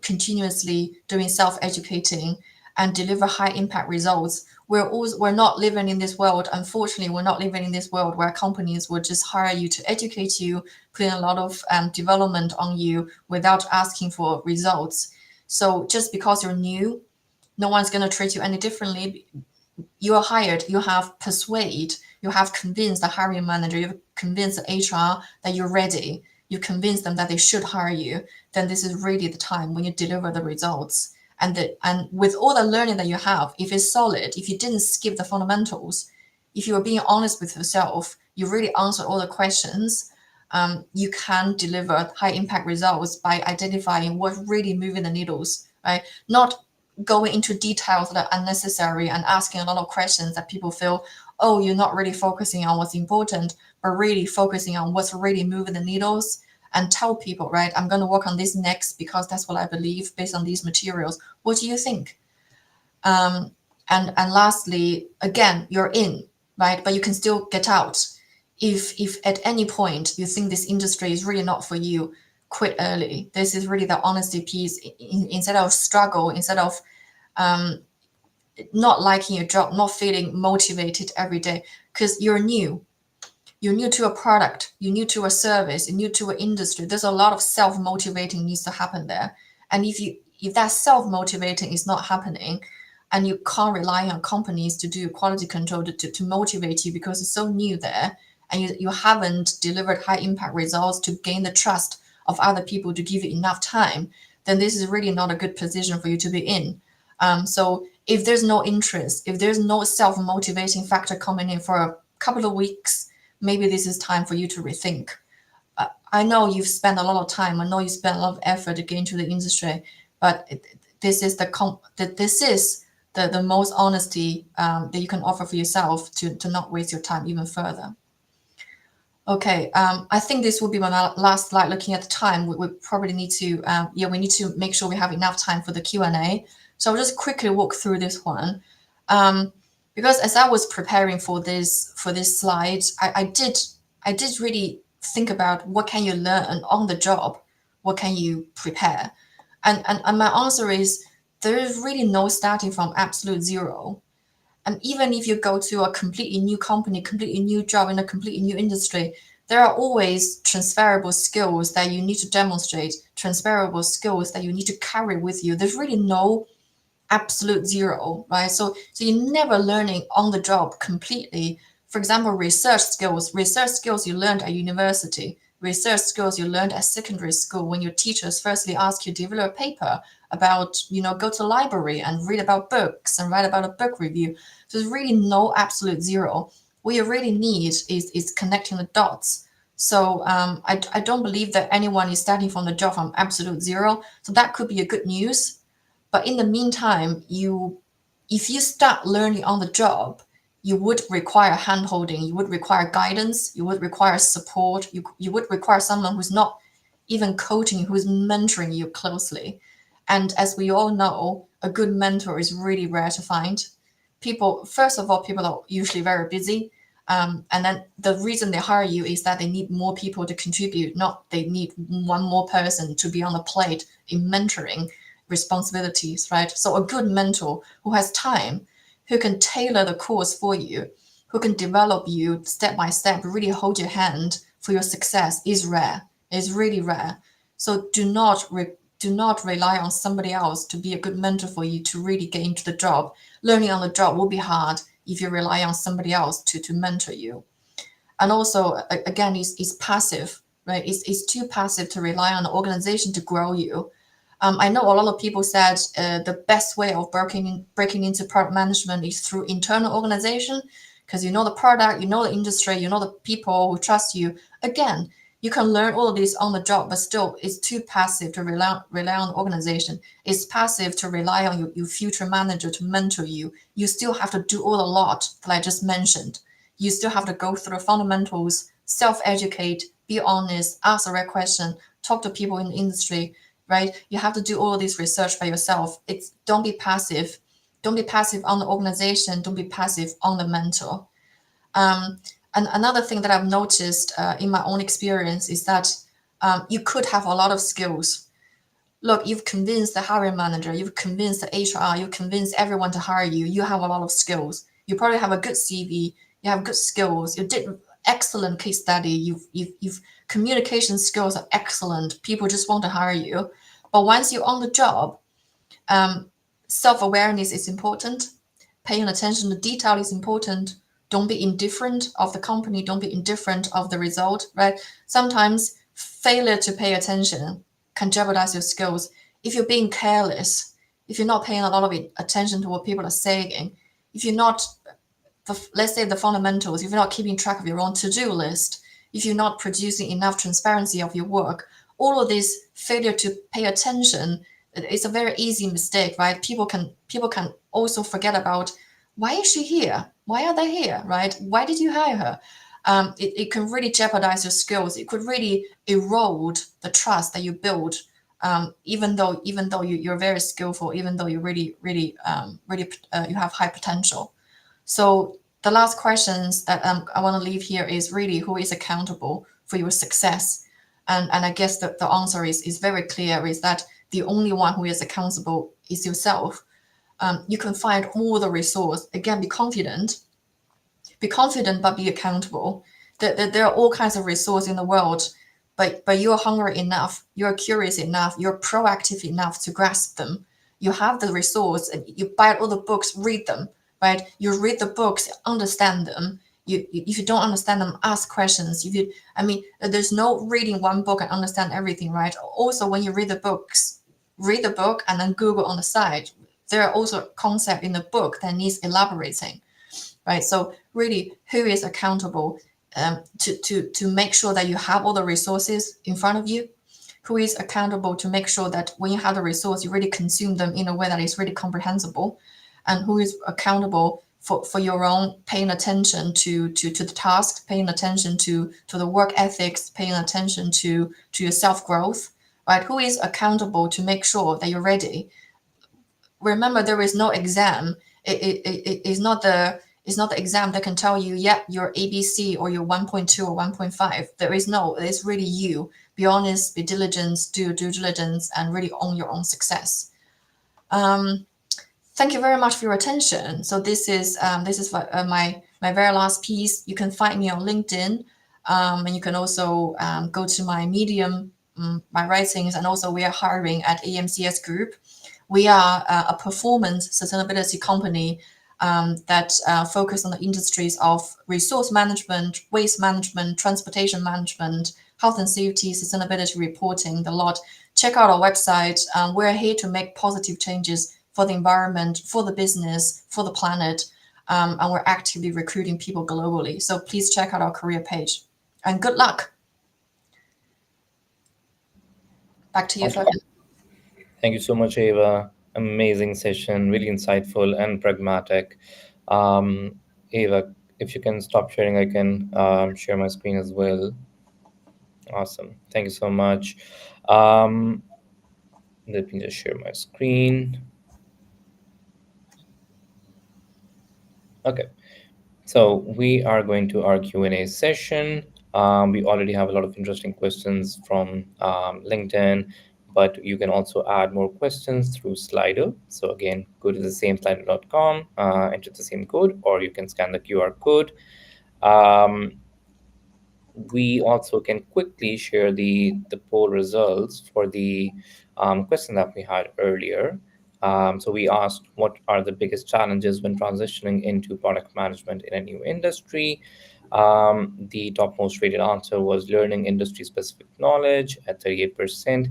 Speaker 2: continuously doing self-educating and deliver high impact results. We're not living in this world. Unfortunately, we're not living in this world where companies will just hire you to educate you, put in a lot of development on you without asking for results. So just because you're new, no one's going to treat you any differently. You are hired, you have persuade, you have convinced the hiring manager, you've convinced the HR that you're ready, you convince them that they should hire you, then this is really the time when you deliver the results. And with all the learning that you have, if it's solid, if you didn't skip the fundamentals, if you are being honest with yourself, you really answered all the questions, you can deliver high impact results by identifying what's really moving the needles, right? Not going into details that are unnecessary and asking a lot of questions that people feel, oh, you're not really focusing on what's important, but really focusing on what's really moving the needles. And tell people, right, I'm going to work on this next because that's what I believe based on these materials. What do you think? And lastly, again, you're in, right? But you can still get out. If at any point you think this industry is really not for you, quit early. This is really the honesty piece. Instead of struggle, instead of not liking your job, not feeling motivated every day, because you're new. You're new to a product, you're new to a service, you're new to an industry. There's a lot of self-motivating needs to happen there. And if that self-motivating is not happening, and you can't rely on companies to do quality control to motivate you because it's so new there, and you haven't delivered high impact results to gain the trust of other people to give you enough time, then this is really not a good position for you to be in. So if there's no interest, if there's no self-motivating factor coming in for a couple of weeks, maybe this is time for you to rethink. I know you've spent a lot of time. I know you spent a lot of effort to get into the industry, but this is the most honesty that you can offer for yourself to not waste your time even further. Okay, I think this will be my last slide. Looking at the time, we probably need to, we need to make sure we have enough time for the Q&A. So I'll just quickly walk through this one. Because as I was preparing for this slide, I did really think about what can you learn on the job, what can you prepare, and my answer is there is really no starting from absolute zero. And even if you go to a completely new company, completely new job in a completely new industry, there are always transferable skills that you need to demonstrate, transferable skills that you need to carry with you. There's really no absolute zero, right? So you're never learning on the job completely. For example, research skills you learned at university, research skills you learned at secondary school when your teachers firstly ask you to develop a paper about, go to the library and read about books and write about a book review. So there's really no absolute zero. What you really need is connecting the dots. So I don't believe that anyone is starting from the job from absolute zero. So that could be a good news. But in the meantime, if you start learning on the job, you would require handholding, you would require guidance, you would require support, you would require someone who's not even coaching, who's mentoring you closely. And as we all know, a good mentor is really rare to find. First of all, people are usually very busy. And then the reason they hire you is that they need more people to contribute, not they need one more person to be on the plate in mentoring responsibilities, right? So a good mentor who has time, who can tailor the course for you, who can develop you step by step, really hold your hand for your success is rare. It's really rare. So do not rely on somebody else to be a good mentor for you to really get into the job. Learning on the job will be hard if you rely on somebody else to mentor you. And also, again, it's passive, right? It's too passive to rely on the organization to grow you. I know a lot of people said the best way of breaking into product management is through internal organization, because you know the product, you know the industry, you know the people who trust you. Again, you can learn all of this on the job, but still it's too passive to rely on the organization. It's passive to rely on your future manager to mentor you. You still have to do all the lot that I just mentioned. You still have to go through the fundamentals, self-educate, be honest, ask the right question, talk to people in the industry, right? You have to do all of this research by yourself. Don't be passive. Don't be passive on the organization. Don't be passive on the mentor. And another thing that I've noticed in my own experience is that you could have a lot of skills. Look, you've convinced the hiring manager, you've convinced the HR, you've convinced everyone to hire you. You have a lot of skills. You probably have a good CV. You have good skills. You did excellent case study. You've communication skills are excellent. People just want to hire you. But once you're on the job, self-awareness is important. Paying attention to detail is important. Don't be indifferent of the company. Don't be indifferent of the result, right? Sometimes failure to pay attention can jeopardize your skills. If you're being careless, if you're not paying a lot of attention to what people are saying, if you're not, let's say the fundamentals, if you're not keeping track of your own to-do list, if you're not producing enough transparency of your work, all of this failure to pay attention, it's a very easy mistake, right? People can also forget about, why is she here? Why are they here, right? Why did you hire her? It can really jeopardize your skills. It could really erode the trust that you build, even though you're very skillful, even though you really you have high potential. So the last questions that I want to leave here is really, who is accountable for your success? And I guess the answer is very clear, is that the only one who is accountable is yourself. You can find all the resource. Again, be confident, but be accountable. There are all kinds of resources in the world, but you're hungry enough, you're curious enough, you're proactive enough to grasp them. You have the resource, and you buy all the books, read them, right? You read the books, understand them. If you don't understand them, ask questions. There's no reading one book and understand everything, right? Also, when you read the books, read the book and then Google on the side. There are also concepts in the book that needs elaborating, right? So really, who is accountable to make sure that you have all the resources in front of you? Who is accountable to make sure that when you have the resource, you really consume them in a way that is really comprehensible? And who is accountable for your own paying attention to the task, paying attention to the work ethics, paying attention to your self-growth, right? Who is accountable to make sure that you're ready? Remember, there is no exam. It's not the exam that can tell you, yeah, you're ABC or you're 1.2 or 1.5. It's really you. Be honest, be diligent, do due diligence, and really own your own success. Thank you very much for your attention. So this is my very last piece. You can find me on LinkedIn, and you can also go to my Medium, my writings, and also we are hiring at AMCS Group. We are a performance sustainability company that focus on the industries of resource management, waste management, transportation management, health and safety, sustainability reporting, the lot. Check out our website. We're here to make positive changes for the environment, for the business, for the planet, and we're actively recruiting people globally. So please check out our career page. And good luck. Back to you,
Speaker 1: Awesome.
Speaker 2: Florian.
Speaker 1: Thank you so much, Eva. Amazing session, really insightful and pragmatic. Um, Eva, if you can stop sharing, I can share my screen as well. Awesome. Thank you so much. Um, Let me just share my screen. Okay. So we are going to our Q&A session. We already have a lot of interesting questions from LinkedIn, but you can also add more questions through Slido. So again, go to the same slido.com, enter the same code, or you can scan the QR code. We also can quickly share the poll results for the question that we had earlier. So we asked, what are the biggest challenges when transitioning into product management in a new industry? The topmost rated answer was learning industry-specific knowledge at 38%,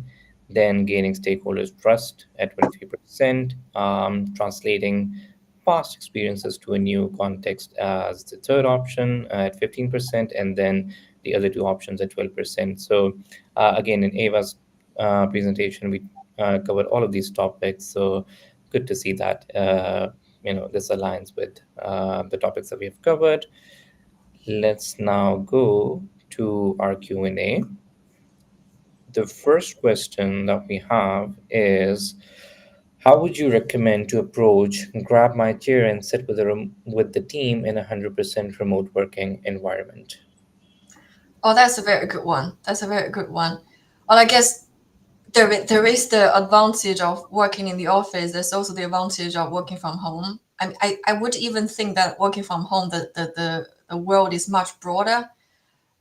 Speaker 1: then gaining stakeholders' trust at 23%, translating past experiences to a new context as the third option at 15%, and then the other two options at 12%. So again, in Eva's presentation, we covered all of these topics. So good to see that this aligns with the topics that we have covered. Let's now go to our Q&A. The first question that we have is, how would you recommend to approach grab my chair and sit with the team in a 100% remote working environment?
Speaker 2: Oh, that's a very good one. Well, I guess there is the advantage of working in the office. There's also the advantage of working from home. I would even think that working from home, the world is much broader.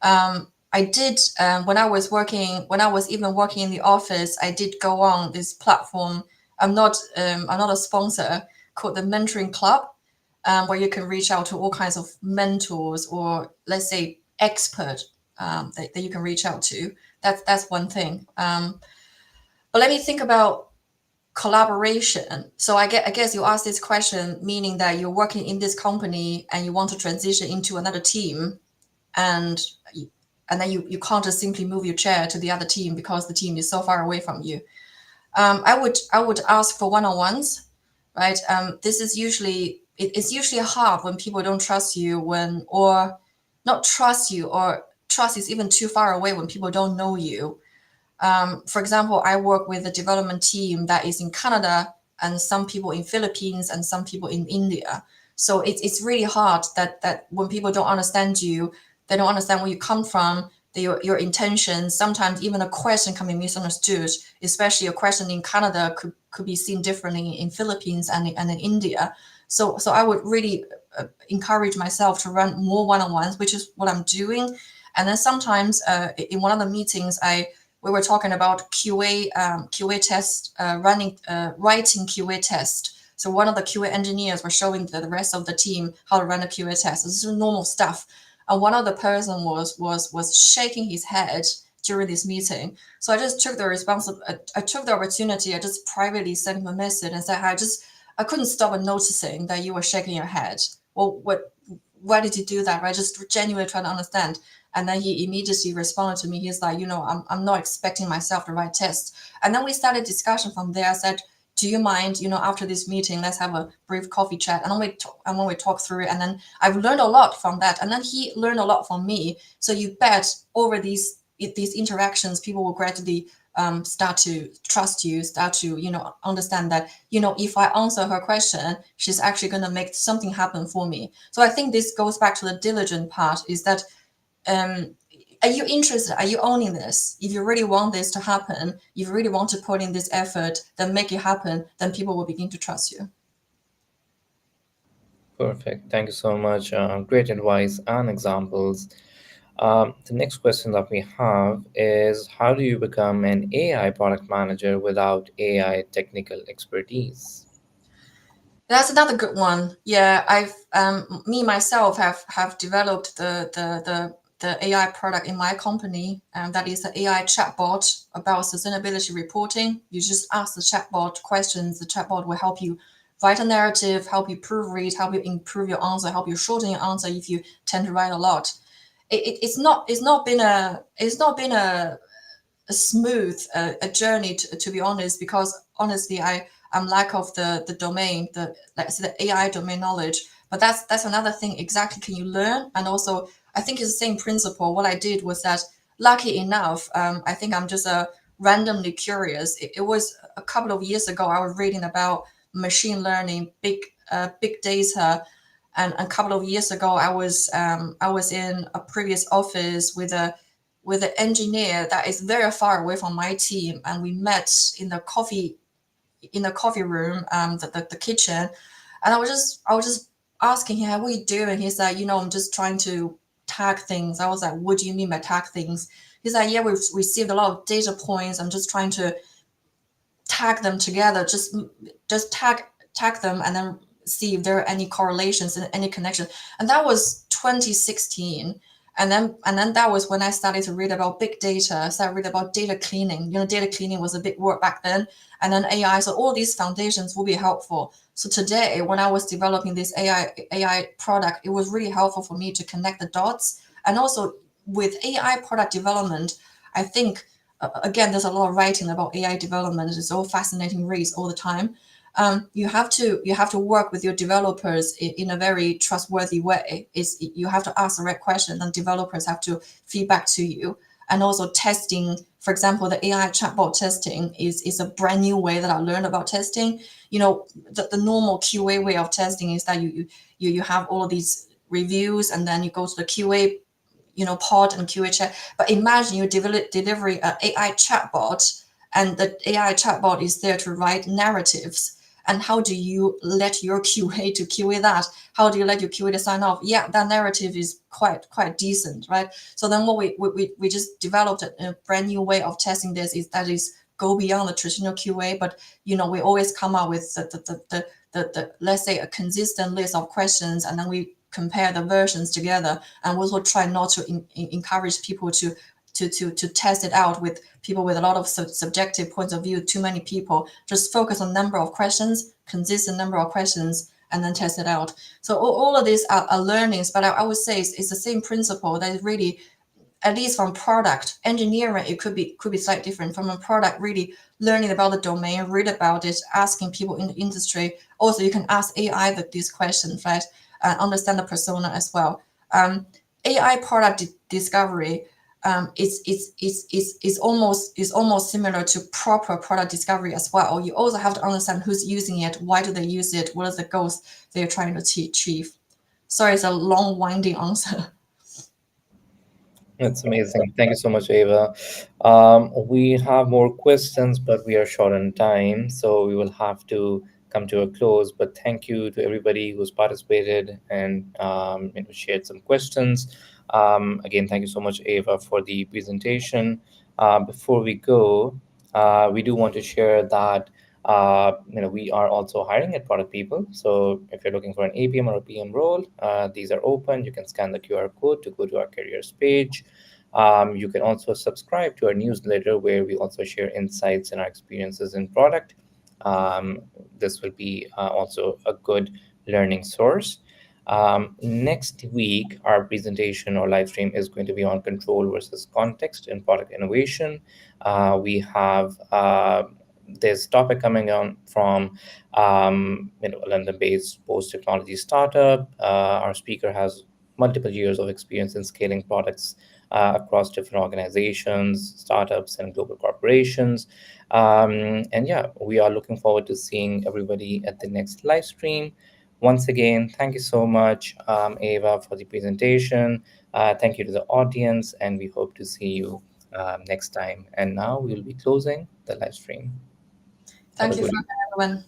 Speaker 2: I did when I was even working in the office, I did go on this platform. I'm not a sponsor, called the Mentoring Club, where you can reach out to all kinds of mentors or, let's say, expert that you can reach out to. That's one thing. But let me think about collaboration. So I guess you asked this question, meaning that you're working in this company and you want to transition into another team, and then you can't just simply move your chair to the other team because the team is so far away from you. I would ask for one-on-ones, right? This is usually it's usually hard when people don't trust you, or not trust you, or trust is even too far away when people don't know you. For example, I work with a development team that is in Canada, and some people in Philippines, and some people in India. So it's really hard that when people don't understand you, they don't understand where you come from, your intentions. Sometimes even a question can be misunderstood, especially a question in Canada could be seen differently in Philippines and in India. So I would really encourage myself to run more one-on-ones, which is what I'm doing. And then sometimes in one of the meetings, we were talking about QA test, writing QA test. So one of the QA engineers were showing the rest of the team how to run a QA test. This is normal stuff. And one of the person was shaking his head during this meeting. So I just took I took the opportunity. I just privately sent him a message and said, I couldn't stop noticing that you were shaking your head. Well, why did you do that? Right? Just genuinely trying to understand. And then he immediately responded to me. He's like, I'm not expecting myself to write tests. And then we started discussion from there. I said, do you mind, after this meeting, let's have a brief coffee chat. And when we talk through it, and then I've learned a lot from that. And then he learned a lot from me. So you bet over these interactions, people will gradually start to trust you, start to understand that if I answer her question, she's actually going to make something happen for me. So I think this goes back to the diligent part, is that are you interested? Are you owning this? If you really want this to happen, if you really want to put in this effort, then make it happen, then people will begin to trust you.
Speaker 1: Perfect. Thank you so much. Great advice and examples. The next question that we have is, how do you become an AI product manager without AI technical expertise?
Speaker 2: That's another good one. Yeah, I've me myself have developed the AI product in my company, and that is the AI chatbot about sustainability reporting. You just ask the chatbot questions. The chatbot will help you write a narrative, help you proofread, help you improve your answer, help you shorten your answer if you tend to write a lot. It's not been a smooth a journey, to be honest, because honestly I'm lack of the domain, the, let's say, the AI domain knowledge. But that's another thing. Exactly, can you learn? And also I think it's the same principle. What I did was that, lucky enough, I think I'm just randomly curious. It was a couple of years ago, I was reading about machine learning, big data. And a couple of years ago, I was in a previous office with an engineer that is very far away from my team, and we met in the coffee room, the kitchen. And I was just asking him, what are you doing? He's like, I'm just trying to tag things. I was like, what do you mean by tag things? He's like, yeah, we've received a lot of data points. I'm just trying to tag them together, just tag them, and then see if there are any correlations and any connection. And that was 2016. And then that was when I started to read about big data. I started to read about data cleaning. Data cleaning was a big word back then. And then AI. So all these foundations will be helpful. So today, when I was developing this AI product, it was really helpful for me to connect the dots. And also with AI product development, I think, again, there's a lot of writing about AI development. It's all fascinating reads all the time. You have to work with your developers in a very trustworthy way. You have to ask the right question, and developers have to feedback to you. And also testing, for example, the AI chatbot testing is a brand new way that I learned about testing. The normal QA way of testing is that you have all of these reviews, and then you go to the QA pod and QA chat. But imagine you delivering an AI chatbot, and the AI chatbot is there to write narratives. And how do you let your QA to QA that? How do you let your QA to sign off? Yeah, that narrative is quite decent, right? So then what we just developed a brand new way of testing this, is go beyond the traditional QA. But we always come up with the let's say, a consistent list of questions, and then we compare the versions together, and we also try not to encourage people to test it out with people with a lot of subjective points of view. Too many people just focus on number of questions, consistent number of questions, and then test it out. So all of these are learnings, but I would say it's the same principle. That really, at least from product engineering, it could be slightly different. From a product, really learning about the domain, read about it, asking people in the industry. Also, you can ask AI these questions, right? Understand the persona as well. AI product discovery, is almost similar to proper product discovery as well. You also have to understand who's using it, why do they use it, what are the goals they're trying to achieve. Sorry, it's a long, winding answer.
Speaker 1: That's amazing. Thank you so much, Eva. We have more questions, but we are short on time, so we will have to come to a close. But thank you to everybody who's participated and shared some questions. Again, thank you so much, Eva, for the presentation. Before we go, we do want to share that we are also hiring at Product People. So if you're looking for an APM or a PM role, these are open. You can scan the QR code to go to our careers page. You can also subscribe to our newsletter, where we also share insights and our experiences in product. Um, this will be also a good learning source. Next week, our presentation or live stream is going to be on control versus context in product innovation. We have this topic coming on from a London-based post-technology startup. Our speaker has multiple years of experience in scaling products across different organizations, startups, and global corporations. And yeah, we are looking forward to seeing everybody at the next live stream. Once again, thank you so much, Eva, for the presentation. Thank you to the audience, and we hope to see you next time. And now we'll be closing the live stream. Have a
Speaker 2: Thank you
Speaker 1: good
Speaker 2: for everyone.